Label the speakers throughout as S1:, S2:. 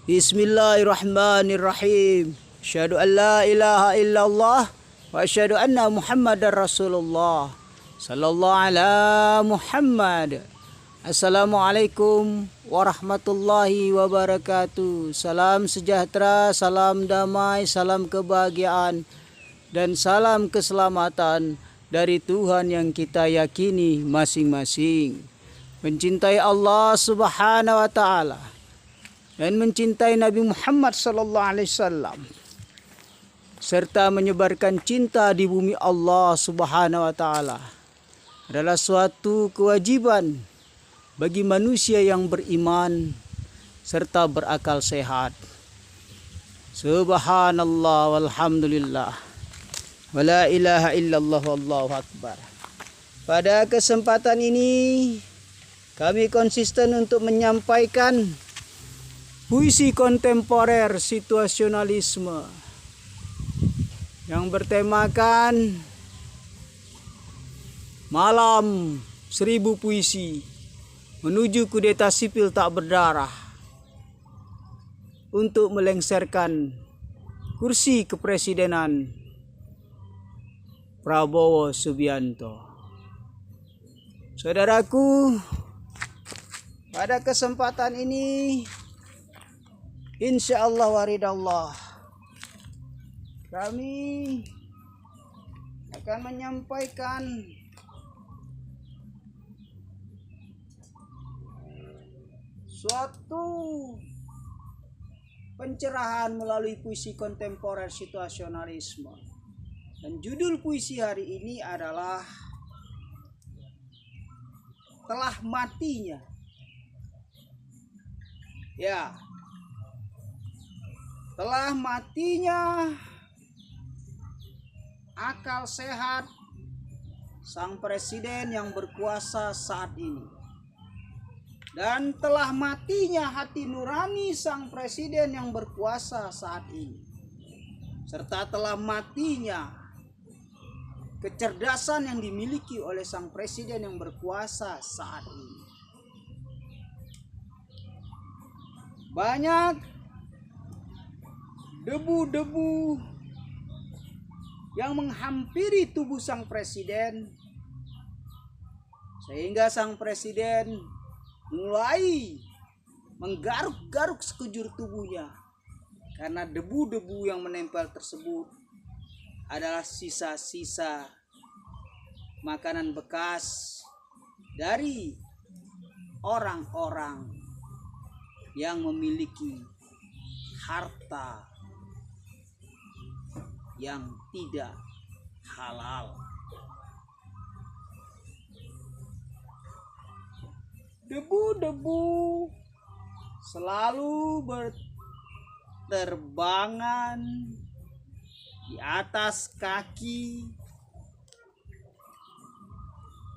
S1: Bismillahirrahmanirrahim. Asyhadu an la ilaha illallah wa asyhadu anna Muhammadar Rasulullah. Sallallahu ala Muhammad. Assalamualaikum warahmatullahi wabarakatuh. Salam sejahtera, salam damai, salam kebahagiaan dan salam keselamatan dari Tuhan yang kita yakini masing-masing. Mencintai Allah Subhanahu wa taala dan mencintai Nabi Muhammad sallallahu alaihi wasallam serta menyebarkan cinta di bumi Allah Subhanahu wa taala adalah suatu kewajiban bagi manusia yang beriman serta berakal sehat. Subhanallah walhamdulillah wala ilaha illallah wallahu akbar. Pada kesempatan ini kami konsisten untuk menyampaikan puisi kontemporer situasionalisme yang bertemakan malam 1000 puisi menuju kudeta sipil tak berdarah untuk melengsarkan kursi kepresidenan Prabowo Subianto. Saudaraku, pada kesempatan ini insyaallah waridallah kami akan menyampaikan suatu pencerahan melalui puisi kontemporer situasionalisme. Dan judul puisi hari ini adalah Telah Matinya. Ya, telah matinya akal sehat sang presiden yang berkuasa saat ini, dan telah matinya hati nurani sang presiden yang berkuasa saat ini, serta telah matinya kecerdasan yang dimiliki oleh sang presiden yang berkuasa saat ini. Banyak debu-debu yang menghampiri tubuh sang presiden sehingga sang presiden mulai menggaruk-garuk sekujur tubuhnya, karena debu-debu yang menempel tersebut adalah sisa-sisa makanan bekas dari orang-orang yang memiliki harta yang tidak halal. Debu-debu selalu berterbangan di atas kaki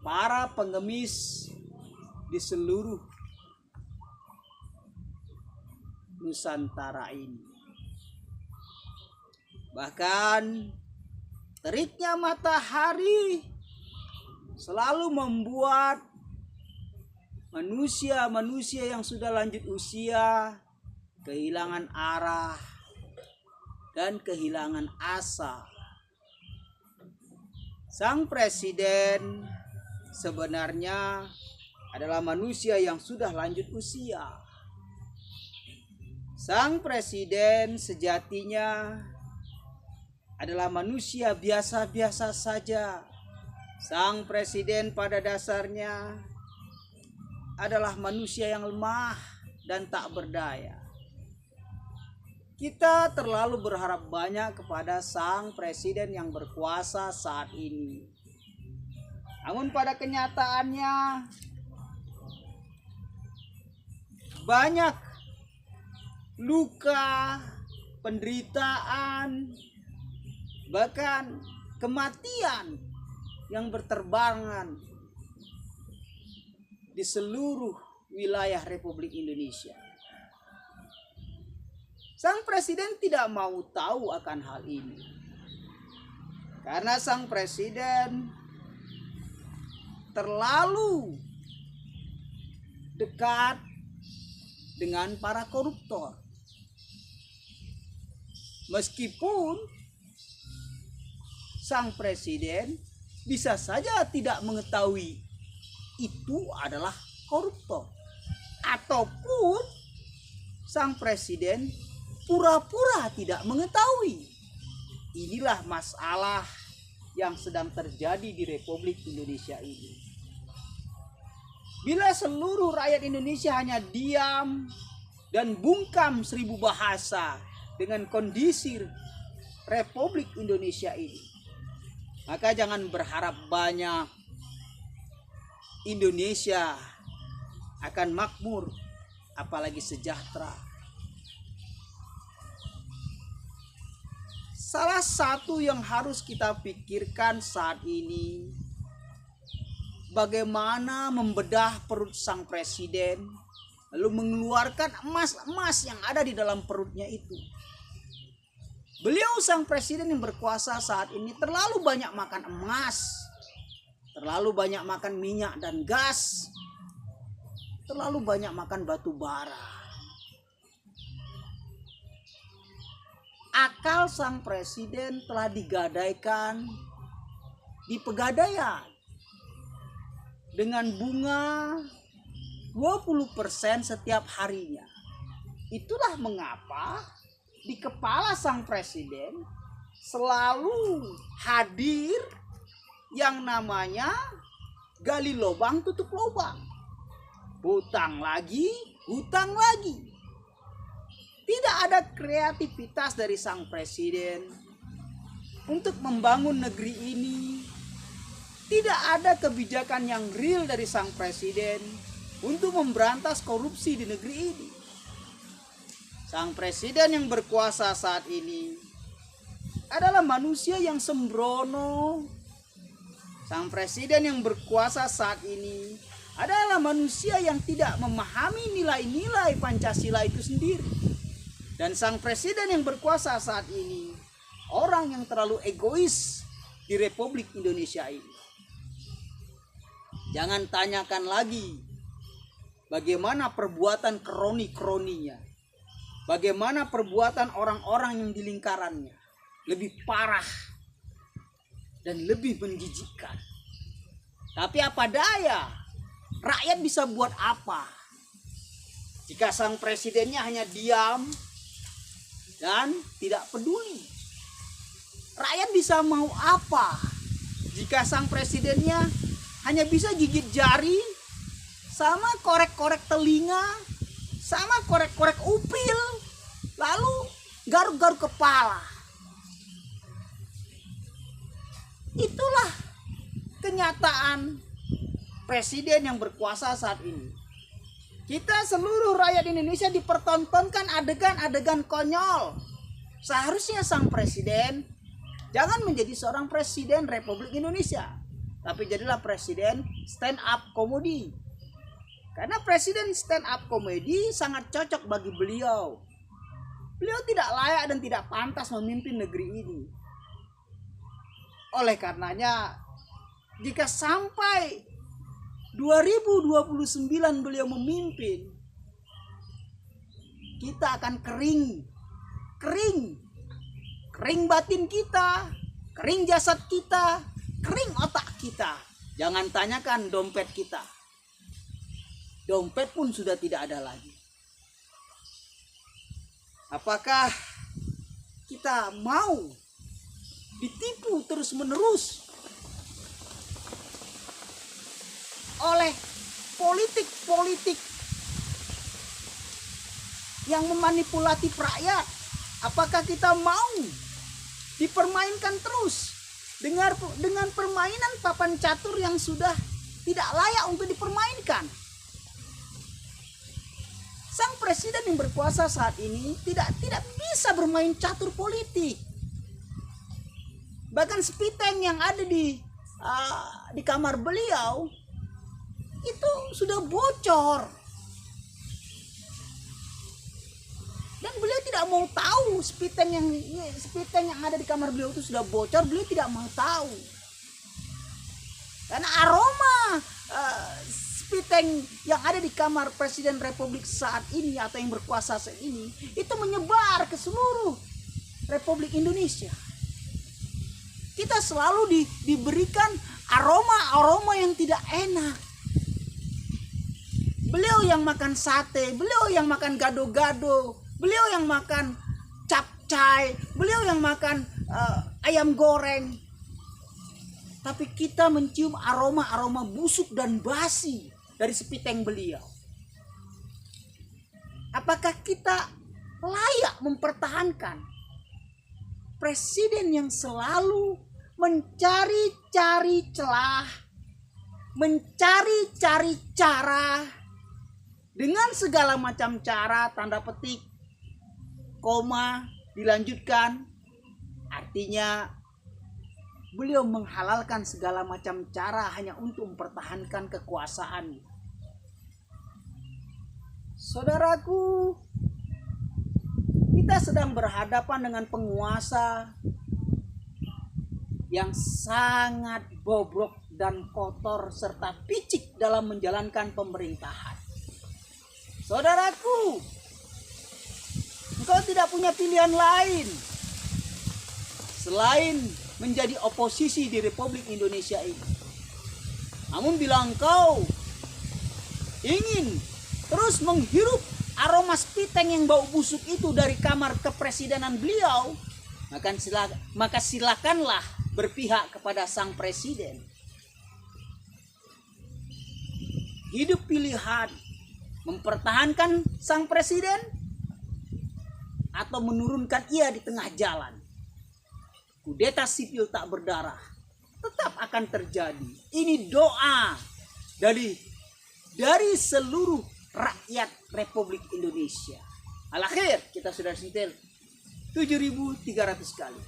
S1: para pengemis di seluruh Nusantara ini. Bahkan teriknya matahari selalu membuat manusia yang sudah lanjut usia kehilangan arah dan kehilangan asa. Sang presiden sebenarnya adalah manusia yang sudah lanjut usia. Sang presiden sejatinya adalah manusia biasa-biasa saja. Sang presiden pada dasarnya adalah manusia yang lemah dan tak berdaya. Kita terlalu berharap banyak kepada sang presiden yang berkuasa saat ini. Namun pada kenyataannya banyak luka, penderitaan, bahkan kematian yang berterbangan di seluruh wilayah Republik Indonesia. Sang presiden tidak mau tahu akan hal ini, karena sang presiden terlalu dekat dengan para koruptor. Meskipun sang presiden bisa saja tidak mengetahui itu adalah koruptor, ataupun sang presiden pura-pura tidak mengetahui. Inilah masalah yang sedang terjadi di Republik Indonesia ini. Bila seluruh rakyat Indonesia hanya diam dan bungkam 1000 bahasa dengan kondisi Republik Indonesia ini, maka jangan berharap banyak Indonesia akan makmur, apalagi sejahtera. Salah satu yang harus kita pikirkan saat ini, bagaimana membedah perut sang presiden, lalu mengeluarkan emas-emas yang ada di dalam perutnya itu. Beliau sang presiden yang berkuasa saat ini terlalu banyak makan emas, terlalu banyak makan minyak dan gas, terlalu banyak makan batu bara. Akal sang presiden telah digadaikan di Pegadaian dengan bunga 20% setiap harinya. Itulah mengapa di kepala sang presiden selalu hadir yang namanya gali lubang tutup lubang, hutang lagi, hutang lagi. Tidak ada kreativitas dari sang presiden untuk membangun negeri ini. Tidak ada kebijakan yang real dari sang presiden untuk memberantas korupsi di negeri ini. Sang presiden yang berkuasa saat ini adalah manusia yang sembrono. Sang presiden yang berkuasa saat ini adalah manusia yang tidak memahami nilai-nilai Pancasila itu sendiri. Dan sang presiden yang berkuasa saat ini orang yang terlalu egois di Republik Indonesia ini. Jangan tanyakan lagi bagaimana perbuatan kroni-kroninya, bagaimana perbuatan orang-orang yang di lingkarannya lebih parah dan lebih menjijikkan. Tapi apa daya, rakyat bisa buat apa jika sang presidennya hanya diam dan tidak peduli? Rakyat bisa mau apa jika sang presidennya hanya bisa gigit jari, sama korek-korek telinga, sama korek-korek upil, lalu garuk-garuk kepala? Itulah kenyataan presiden yang berkuasa saat ini. Kita seluruh rakyat Indonesia dipertontonkan adegan-adegan konyol. Seharusnya sang presiden jangan menjadi seorang presiden Republik Indonesia, tapi jadilah presiden stand up comedy. Karena presiden stand up comedy sangat cocok bagi beliau. Beliau tidak layak dan tidak pantas memimpin negeri ini. Oleh karenanya, jika sampai 2029 beliau memimpin, kita akan kering batin kita, kering jasad kita, kering otak kita. Jangan tanyakan dompet kita. Dompet pun sudah tidak ada lagi. Apakah kita mau ditipu terus-menerus oleh politik-politik yang memanipulatif rakyat? Apakah kita mau dipermainkan terus dengan permainan papan catur yang sudah tidak layak untuk dipermainkan? Sang presiden yang berkuasa saat ini tidak bisa bermain catur politik. Bahkan spiteng yang ada di kamar beliau itu sudah bocor. Dan beliau tidak mau tahu spiteng yang ada di kamar beliau itu sudah bocor. Beliau tidak mau tahu. Karena aroma spiteng yang ada di kamar presiden Republik saat ini atau yang berkuasa saat ini itu menyebar ke seluruh Republik Indonesia. Kita selalu diberikan aroma-aroma yang tidak enak. Beliau yang makan sate, beliau yang makan gado-gado, beliau yang makan capcay, beliau yang makan ayam goreng. Tapi kita mencium aroma-aroma busuk dan basi dari sepiteng beliau. Apakah kita layak mempertahankan presiden yang selalu mencari-cari celah, mencari-cari cara, dengan segala macam cara, tanda petik, koma, dilanjutkan, artinya beliau menghalalkan segala macam cara hanya untuk mempertahankan kekuasaan. Saudaraku, kita sedang berhadapan dengan penguasa yang sangat bobrok dan kotor serta picik dalam menjalankan pemerintahan. Saudaraku, engkau tidak punya pilihan lain selain menjadi oposisi di Republik Indonesia ini. Namun bila engkau ingin terus menghirup aroma spiteng yang bau busuk itu dari kamar kepresidenan beliau, maka silakanlah berpihak kepada sang presiden. Hidup pilihan mempertahankan sang presiden atau menurunkan ia di tengah jalan. Kudeta sipil tak berdarah tetap akan terjadi. Ini doa dari seluruh rakyat Republik Indonesia. Al-akhir kita sudah sentil 7.300 kali.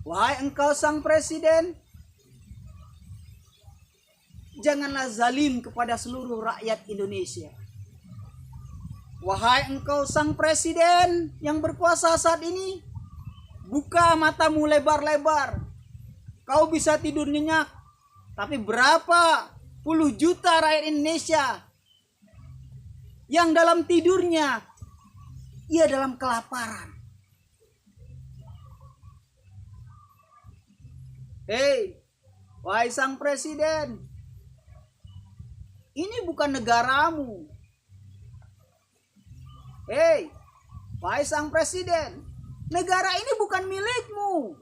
S1: Wahai engkau sang presiden, janganlah zalim kepada seluruh rakyat Indonesia. Wahai engkau sang presiden yang berkuasa saat ini, buka matamu lebar-lebar. Kau bisa tidur nyenyak, tapi berapa puluh juta rakyat Indonesia yang dalam tidurnya ia dalam kelaparan. Hei, wahai sang presiden, ini bukan negaramu. Hei, wahai sang presiden, negara ini bukan milikmu.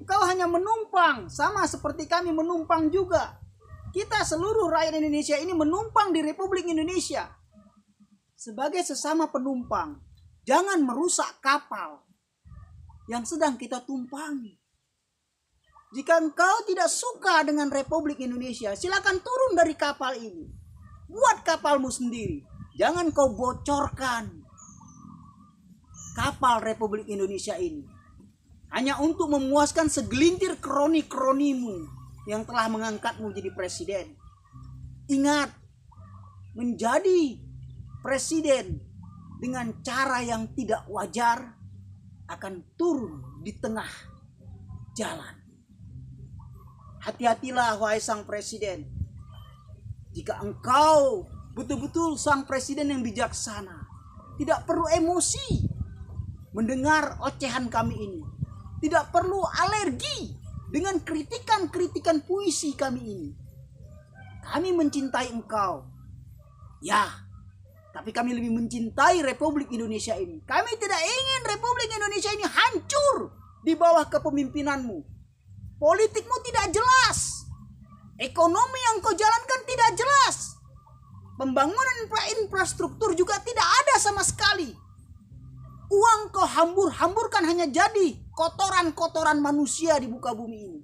S1: Kau hanya menumpang, sama seperti kami menumpang juga. Kita seluruh rakyat Indonesia ini menumpang di Republik Indonesia. Sebagai sesama penumpang, jangan merusak kapal yang sedang kita tumpangi. Jika engkau tidak suka dengan Republik Indonesia, silakan turun dari kapal ini. Buat kapalmu sendiri. Jangan kau bocorkan kapal Republik Indonesia ini hanya untuk memuaskan segelintir kroni-kronimu yang telah mengangkatmu jadi presiden. Ingat, menjadi presiden dengan cara yang tidak wajar akan turun di tengah jalan. Hati-hatilah wahai sang presiden. Jika engkau betul-betul sang presiden yang bijaksana, tidak perlu emosi mendengar ocehan kami ini. Tidak perlu alergi dengan kritikan-kritikan puisi kami ini. Kami mencintai engkau. Ya, tapi kami lebih mencintai Republik Indonesia ini. Kami tidak ingin Republik Indonesia ini hancur di bawah kepemimpinanmu. Politikmu tidak jelas. Ekonomi yang kau jalankan tidak jelas. Pembangunan infrastruktur juga tidak ada sama sekali. Uang kau hambur-hamburkan hanya jadi kotoran-kotoran manusia di muka bumi ini.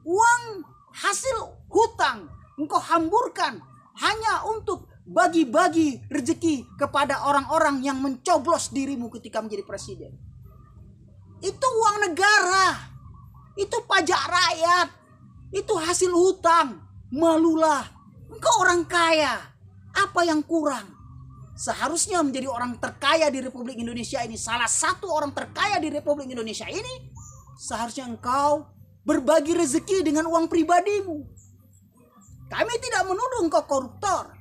S1: Uang hasil hutang engkau hamburkan hanya untuk bagi-bagi rezeki kepada orang-orang yang mencoblos dirimu ketika menjadi presiden. Itu uang negara. Itu pajak rakyat. Itu hasil hutang. Malulah. Engkau orang kaya. Apa yang kurang? Seharusnya menjadi orang terkaya di Republik Indonesia ini. Salah satu orang terkaya di Republik Indonesia ini. Seharusnya engkau berbagi rezeki dengan uang pribadimu. Kami tidak menuduh engkau koruptor.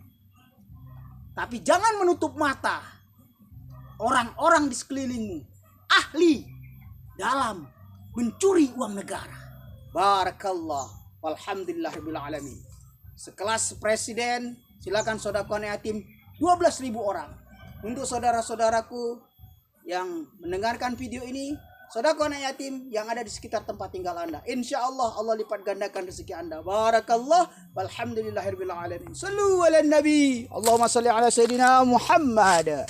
S1: Tapi jangan menutup mata orang-orang di sekelilingmu ahli dalam mencuri uang negara. Barakallah, walhamdulillahirabbil alamin. Sekelas presiden, silakan sedekah yatim 12.000 orang. Untuk saudara-saudaraku yang mendengarkan video ini, sedekah yatim yang ada di sekitar tempat tinggal Anda, insya Allah Allah lipat gandakan rezeki Anda. Barakallah, walhamdulillahirabbil alamin. Sallu ala nabi. Allahumma salli ala sayyidina Muhammad.